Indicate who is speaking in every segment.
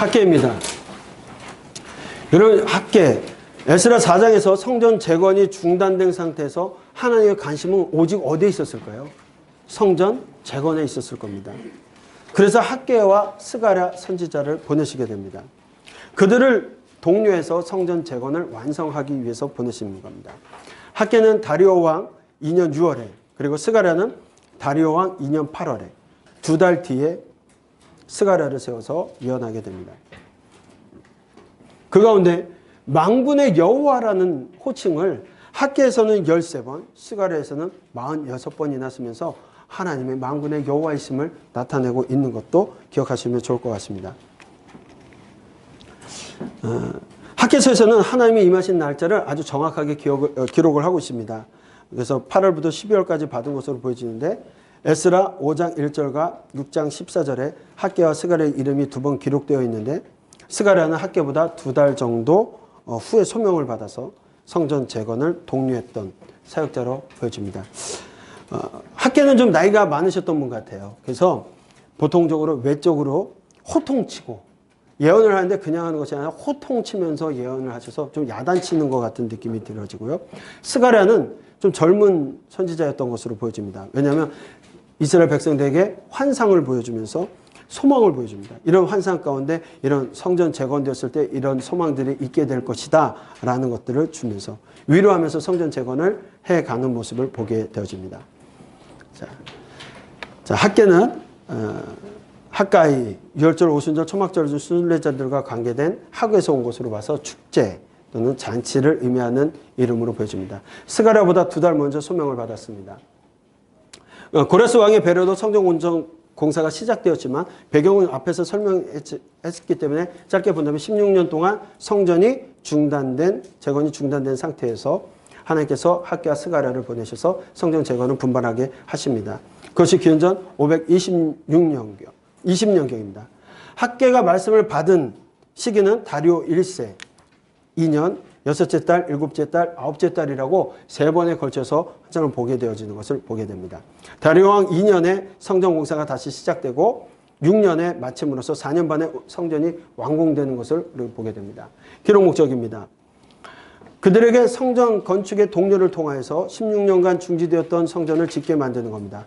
Speaker 1: 학계입니다. 여러분, 학계. 에스라 4장에서 성전 재건이 중단된 상태에서 하나님의 관심은 오직 어디에 있었을까요? 성전 재건에 있었을 겁니다. 그래서 학계와 스가랴 선지자를 보내시게 됩니다. 그들을 동료해서 성전 재건을 완성하기 위해서 보내시는 겁니다. 학계는 다리오 왕 2년 6월에, 그리고 스가랴는 다리오 왕 2년 8월에 두 달 뒤에 스가랴를 세워서 예언하게 됩니다. 그 가운데 만군의 여호와라는 호칭을 학계에서는 13번, 스가랴에서는 46번이나 쓰면서 하나님의 만군의 여호와이심을 나타내고 있는 것도 기억하시면 좋을 것 같습니다. 학계서에서는 하나님이 임하신 날짜를 아주 정확하게 기록을 하고 있습니다. 그래서 8월부터 12월까지 받은 것으로 보여지는데 에스라 5장 1절과 6장 14절에 학계와 스가랴의 이름이 두 번 기록되어 있는데 스가랴는 학계보다 2달 정도 후에 소명을 받아서 성전 재건을 독려했던 사역자로 보여집니다. 학계는 좀 나이가 많으셨던 분 같아요. 그래서 보통적으로 외적으로 호통치고 예언을 하는데 그냥 하는 것이 아니라 호통치면서 예언을 하셔서 좀 야단치는 것 같은 느낌이 들어지고요. 스가랴는 좀 젊은 선지자였던 것으로 보여집니다. 왜냐하면 이스라엘 백성들에게 환상을 보여주면서 소망을 보여줍니다. 이런 환상 가운데 이런 성전 재건되었을 때 이런 소망들이 있게 될 것이다 라는 것들을 주면서 위로하면서 성전 재건을 해가는 모습을 보게 되어집니다. 자, 학계는 학가이, 유월절, 오순절, 초막절 중 순례자들과 관계된 학에서 온 것으로 봐서 축제 또는 잔치를 의미하는 이름으로 보여집니다. 스가랴보다 2달 먼저 소명을 받았습니다. 고레스 왕의 배려도 성전 공사가 시작되었지만 배경은 앞에서 설명했기 때문에 짧게 본다면 16년 동안 성전이 재건이 중단된 상태에서 하나님께서 학계와 스가랴를 보내셔서 성전 재건을 분발하게 하십니다. 그것이 기원전 20년경입니다. 학계가 말씀을 받은 시기는 다리오 1세, 2년, 6째 달, 7째 달, 9째 달이라고 3번에 걸쳐서 환상을 보게 되어지는 것을 보게 됩니다. 다리오 왕 2년에 성전 공사가 다시 시작되고 6년에 마침으로써 4년 반에 성전이 완공되는 것을 보게 됩니다. 기록 목적입니다. 그들에게 성전 건축의 동료를 통하여서 16년간 중지되었던 성전을 짓게 만드는 겁니다.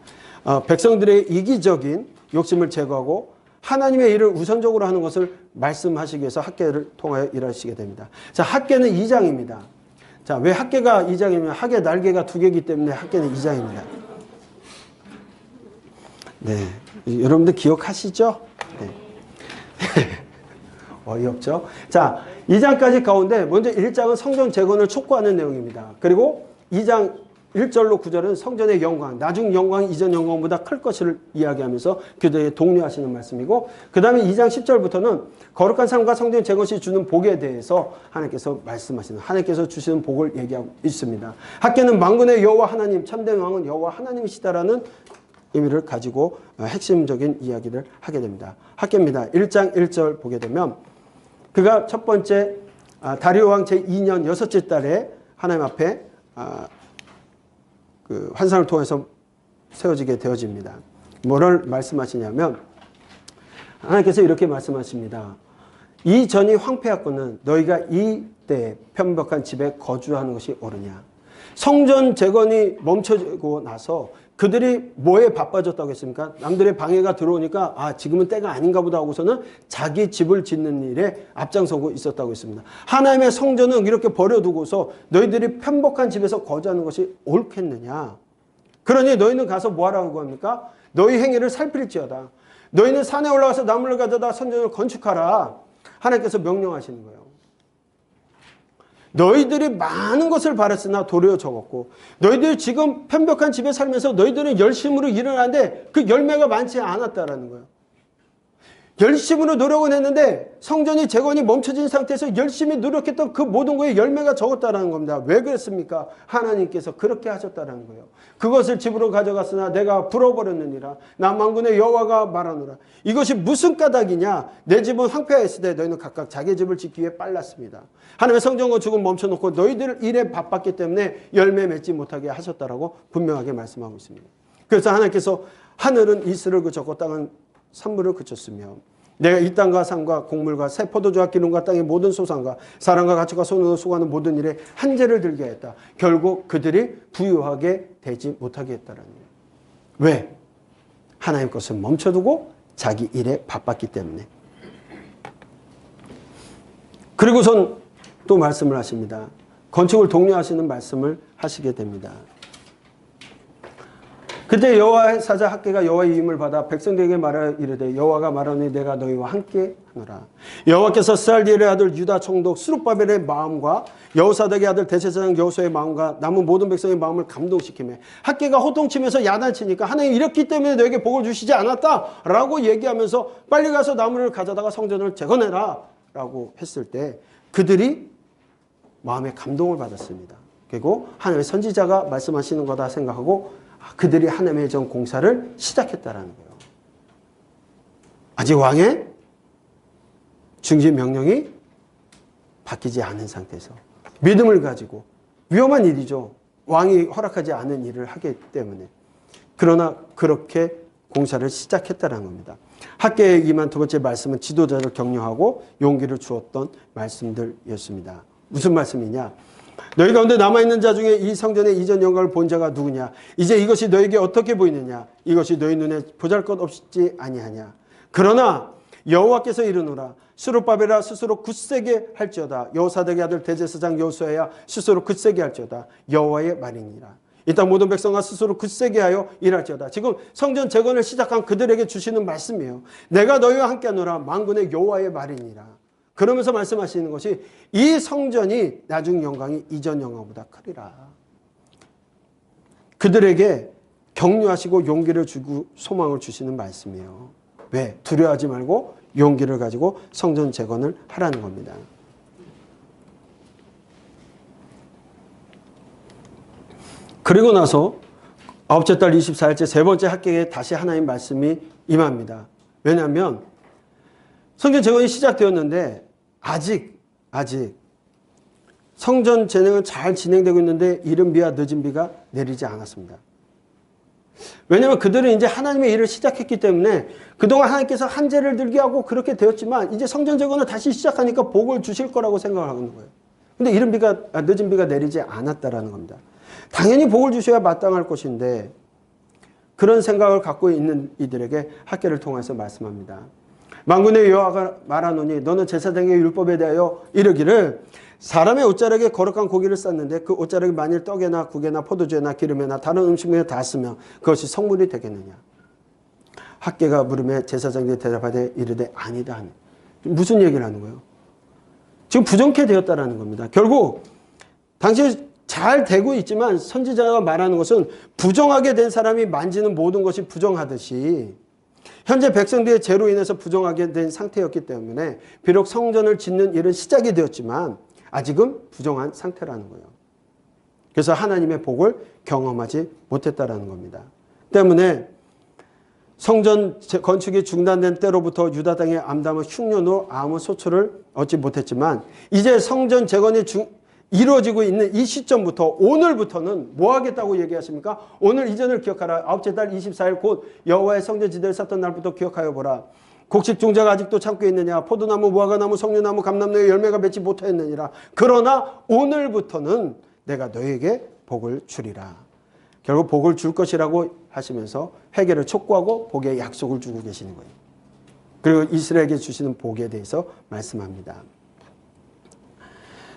Speaker 1: 백성들의 이기적인 욕심을 제거하고 하나님의 일을 우선적으로 하는 것을 말씀하시기 위해서 학계를 통하여 일하시게 됩니다. 자, 학계는 2장입니다. 자, 왜 학계가 2장이냐면 학의 날개가 2개이기 때문에 학계는 2장입니다. 네, 여러분들 기억하시죠? 네. 어이없죠? 자, 2장까지 가운데 먼저 1장은 성전 재건을 촉구하는 내용입니다. 그리고 2장 1절로 9절은 성전의 영광, 나중 영광이 이전 영광보다 클 것을 이야기하면서 교대에 독려하시는 말씀이고, 그 다음에 2장 10절부터는 거룩한 삶과 성전 재건이 주는 복에 대해서 하나님께서 말씀하시는, 하나님께서 주시는 복을 얘기하고 있습니다. 학계는 만군의 여호와 하나님, 참된 왕은 여호와 하나님이시다라는 의미를 가지고 핵심적인 이야기를 하게 됩니다. 학계입니다. 1장 1절 보게 되면 그가 첫 번째 다리오 왕 제2년 6째 달에 하나님 앞에 그 환상을 통해서 세워지게 되어집니다. 뭐를 말씀하시냐면 하나님께서 이렇게 말씀하십니다. 이 전이 황폐하거든 너희가 이때 편박한 집에 거주하는 것이 옳으냐. 성전 재건이 멈춰지고 나서 그들이 뭐에 바빠졌다고 했습니까? 남들의 방해가 들어오니까 지금은 때가 아닌가 보다 하고서는 자기 집을 짓는 일에 앞장서고 있었다고 했습니다. 하나님의 성전은 이렇게 버려두고서 너희들이 편복한 집에서 거주하는 것이 옳겠느냐. 그러니 너희는 가서 뭐하라고 합니까? 너희 행위를 살필지어다. 너희는 산에 올라가서 나무를 가져다 성전을 건축하라. 하나님께서 명령하시는 거예요. 너희들이 많은 것을 바랬으나 도리어 적었고 너희들이 지금 편벽한 집에 살면서 너희들은 열심으로 일을 하는데 그 열매가 많지 않았다라는 거예요. 열심으로 노력은 했는데 성전이 재건이 멈춰진 상태에서 열심히 노력했던 그 모든 거에 열매가 적었다라는 겁니다. 왜 그랬습니까? 하나님께서 그렇게 하셨다라는 거예요. 그것을 집으로 가져갔으나 내가 불어버렸느니라. 나 만군의 여호와가 말하노라. 이것이 무슨 까닭이냐? 내 집은 황폐하였을 때 너희는 각각 자기 집을 짓기 위해 빨랐습니다. 하나님의 성전 건축은 멈춰놓고 너희들 일에 바빴기 때문에 열매 맺지 못하게 하셨다라고 분명하게 말씀하고 있습니다. 그래서 하나님께서 하늘은 이슬을 그쳤고 땅은 산물을 그쳤으며 내가 이 땅과 산과 곡물과 새 포도주와 기름과 땅의 모든 소산과 사람과 가축과 손으로 수고하는 모든 일에 한재를 들게 했다. 결국 그들이 부유하게 되지 못하게 했다라는 거예요. 왜? 하나님 것을 멈춰두고 자기 일에 바빴기 때문에. 그리고선 또 말씀을 하십니다. 건축을 독려하시는 말씀을 하시게 됩니다. 그때 여호와의 사자 학개가 여호와의 위임을 받아 백성들에게 말하여 이르되 여호와가 말하노니 내가 너희와 함께 하노라. 여호와께서 스알디엘의 아들 유다 총독 스룹바벨의 마음과 여호사닥의 아들 대제사장 여호수아의 마음과 남은 모든 백성의 마음을 감동시키며 학개가 호통치면서 야단치니까 하나님 이렇기 때문에 너에게 복을 주시지 않았다라고 얘기하면서 빨리 가서 나무를 가져다가 성전을 재건해라 라고 했을 때 그들이 마음에 감동을 받았습니다. 그리고 하나님의 선지자가 말씀하시는 거다 생각하고 그들이 하나님의 전 공사를 시작했다라는 거예요. 아직 왕의 중심 명령이 바뀌지 않은 상태에서 믿음을 가지고 위험한 일이죠. 왕이 허락하지 않은 일을 하기 때문에. 그러나 그렇게 공사를 시작했다는 겁니다. 학개에 임한 두 번째 말씀은 지도자를 격려하고 용기를 주었던 말씀들이었습니다. 무슨 말씀이냐? 너희 가운데 남아있는 자 중에 이 성전의 이전 영광을 본 자가 누구냐? 이제 이것이 너에게 어떻게 보이느냐? 이것이 너희 눈에 보잘것없지 아니하냐? 그러나 여호와께서 이르노라. 스룹바벨아 스스로 굳세게 할지어다. 여호사닥의 아들 대제사장 여호수아야 스스로 굳세게 할지어다. 여호와의 말이니라. 이 땅 모든 백성과 스스로 굳세게 하여 일할지어다. 지금 성전 재건을 시작한 그들에게 주시는 말씀이에요. 내가 너희와 함께하노라. 만군의 여호와의 말이니라. 그러면서 말씀하시는 것이 이 성전이 나중 영광이 이전 영광보다 크리라. 그들에게 격려하시고 용기를 주고 소망을 주시는 말씀이에요. 왜? 두려워하지 말고 용기를 가지고 성전 재건을 하라는 겁니다. 그리고 나서 아홉째 달 24일째 세 번째 학개에 다시 하나님 말씀이 임합니다. 왜냐하면 성전 재건이 시작되었는데 아직 성전 재건은 잘 진행되고 있는데 이른 비와 늦은 비가 내리지 않았습니다. 왜냐하면 그들은 이제 하나님의 일을 시작했기 때문에 그동안 하나님께서 한재를 들게 하고 그렇게 되었지만 이제 성전 재건을 다시 시작하니까 복을 주실 거라고 생각하는 거예요. 근데 늦은 비가 내리지 않았다라는 겁니다. 당연히 복을 주셔야 마땅할 것인데 그런 생각을 갖고 있는 이들에게 학개를 통해서 말씀합니다. 만군의 여호와가 말하노니 너는 제사장의 율법에 대하여 이르기를 사람의 옷자락에 거룩한 고기를 쌌는데 그 옷자락이 만일 떡에나 국에나 포도주에나 기름에나 다른 음식물에 닿았으면 그것이 성물이 되겠느냐. 학개가 물음에 제사장들이 대답하되 이르되 아니다 하니. 무슨 얘기를 하는 거예요? 지금 부정케 되었다라는 겁니다. 결국 당시 잘 되고 있지만 선지자가 말하는 것은 부정하게 된 사람이 만지는 모든 것이 부정하듯이 현재 백성들의 죄로 인해서 부정하게 된 상태였기 때문에 비록 성전을 짓는 일은 시작이 되었지만 아직은 부정한 상태라는 거예요. 그래서 하나님의 복을 경험하지 못했다라는 겁니다. 때문에 성전 건축이 중단된 때로부터 유다 땅의 암담은 흉년으로 아무 소출을 얻지 못했지만 이제 성전 재건이 이루어지고 있는 이 시점부터 오늘부터는 뭐 하겠다고 얘기하십니까? 오늘 이전을 기억하라. 아홉째 달 24일 곧 여호와의 성전 지대를 쌓던 날부터 기억하여 보라. 곡식 종자가 아직도 참고 있느냐? 포도나무, 무화과나무, 석류나무, 감람나무에 열매가 맺지 못하였느니라. 그러나 오늘부터는 내가 너에게 복을 주리라. 결국 복을 줄 것이라고 하시면서 회개를 촉구하고 복의 약속을 주고 계시는 거예요. 그리고 이스라엘에게 주시는 복에 대해서 말씀합니다.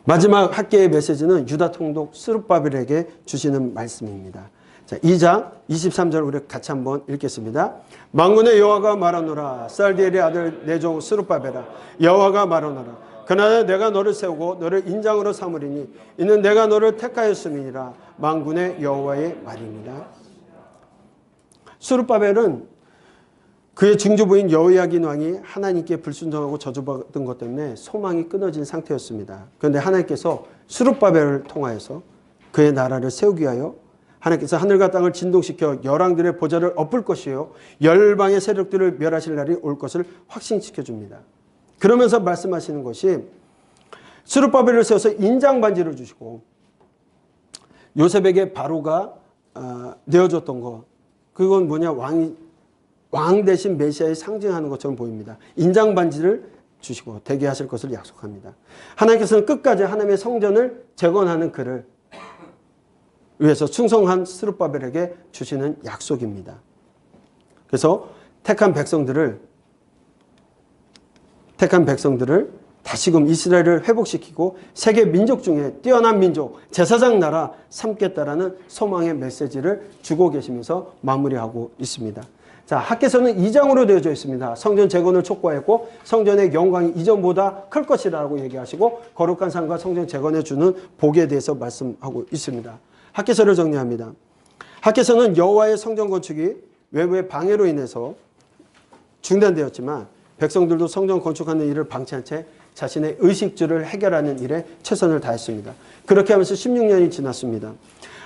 Speaker 1: 마지막 학개의 메시지는 유다 총독 스룹바벨에게 주시는 말씀입니다. 자, 2장 23절 우리 같이 한번 읽겠습니다. 만군의 여호와가 말하노라. 스알디엘의 아들 내 종 스룹바벨아 여호와가 말하노라. 그날에 내가 너를 세우고 너를 인장으로 삼으리니 이는 내가 너를 택하였음이니라. 만군의 여호와의 말입니다. 스룹바벨은 그의 증조부인 여호야긴 왕이 하나님께 불순종하고 저주받은 것 때문에 소망이 끊어진 상태였습니다. 그런데 하나님께서 스룹바벨을 통하여서 그의 나라를 세우기 위하여 하나님께서 하늘과 땅을 진동시켜 열왕들의 보좌를 엎을 것이요 열방의 세력들을 멸하실 날이 올 것을 확신시켜 줍니다. 그러면서 말씀하시는 것이 스룹바벨을 세워서 인장반지를 주시고 요셉에게 바로가 내어줬던 것, 그건 뭐냐? 왕이 왕 대신 메시아에 상징하는 것처럼 보입니다. 인장 반지를 주시고 되게 하실 것을 약속합니다. 하나님께서는 끝까지 하나님의 성전을 재건하는 그를 위해서 충성한 스룹바벨에게 주시는 약속입니다. 그래서 택한 백성들을 다시금 이스라엘을 회복시키고 세계 민족 중에 뛰어난 민족, 제사장 나라 삼겠다라는 소망의 메시지를 주고 계시면서 마무리하고 있습니다. 자, 학개서는 2장으로 되어져 있습니다. 성전 재건을 촉구했고 성전의 영광이 이전보다 클 것이라고 얘기하시고 거룩한 삶과 성전 재건해 주는 복에 대해서 말씀하고 있습니다. 학개서를 정리합니다. 학개서는 여호와의 성전 건축이 외부의 방해로 인해서 중단되었지만 백성들도 성전 건축하는 일을 방치한 채 자신의 의식주를 해결하는 일에 최선을 다했습니다. 그렇게 하면서 16년이 지났습니다.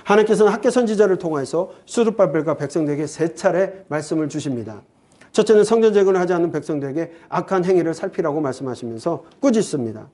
Speaker 1: 하나님께서는 학개 선지자를 통해서 스룹바벨과 백성들에게 3차례 말씀을 주십니다. 첫째는 성전 재건을 하지 않는 백성들에게 악한 행위를 살피라고 말씀하시면서 꾸짖습니다.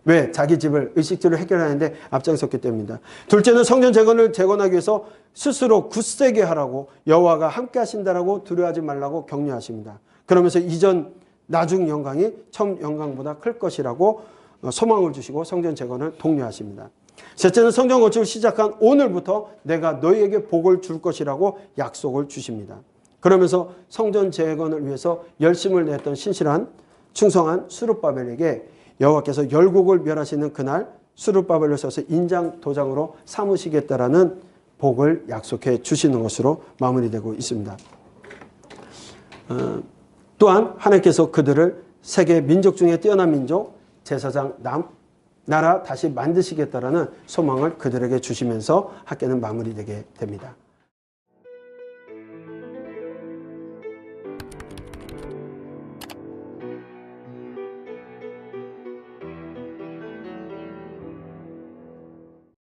Speaker 1: 왜? 자기 집을 의식주를 해결하는데 앞장섰기 때문입니다. 둘째는 성전 재건하기 위해서 스스로 굳세게 하라고 여호와가 함께 하신다라고 두려워하지 말라고 격려하십니다. 그러면서 이전 나중 영광이 처음 영광보다 클 것이라고 소망을 주시고 성전 재건을 독려하십니다. 셋째는 성전 건축을 시작한 오늘부터 내가 너희에게 복을 줄 것이라고 약속을 주십니다. 그러면서 성전 재건을 위해서 열심을 냈던 신실한 충성한 스룹바벨에게 여호와께서 열국을 멸하시는 그날 스룹바벨을 써서 인장 도장으로 삼으시겠다라는 복을 약속해 주시는 것으로 마무리되고 있습니다. 또한 하나님께서 그들을 세계 민족 중에 뛰어난 민족, 제사장 나라 다시 만드시겠다라는 소망을 그들에게 주시면서 학개는 마무리되게 됩니다.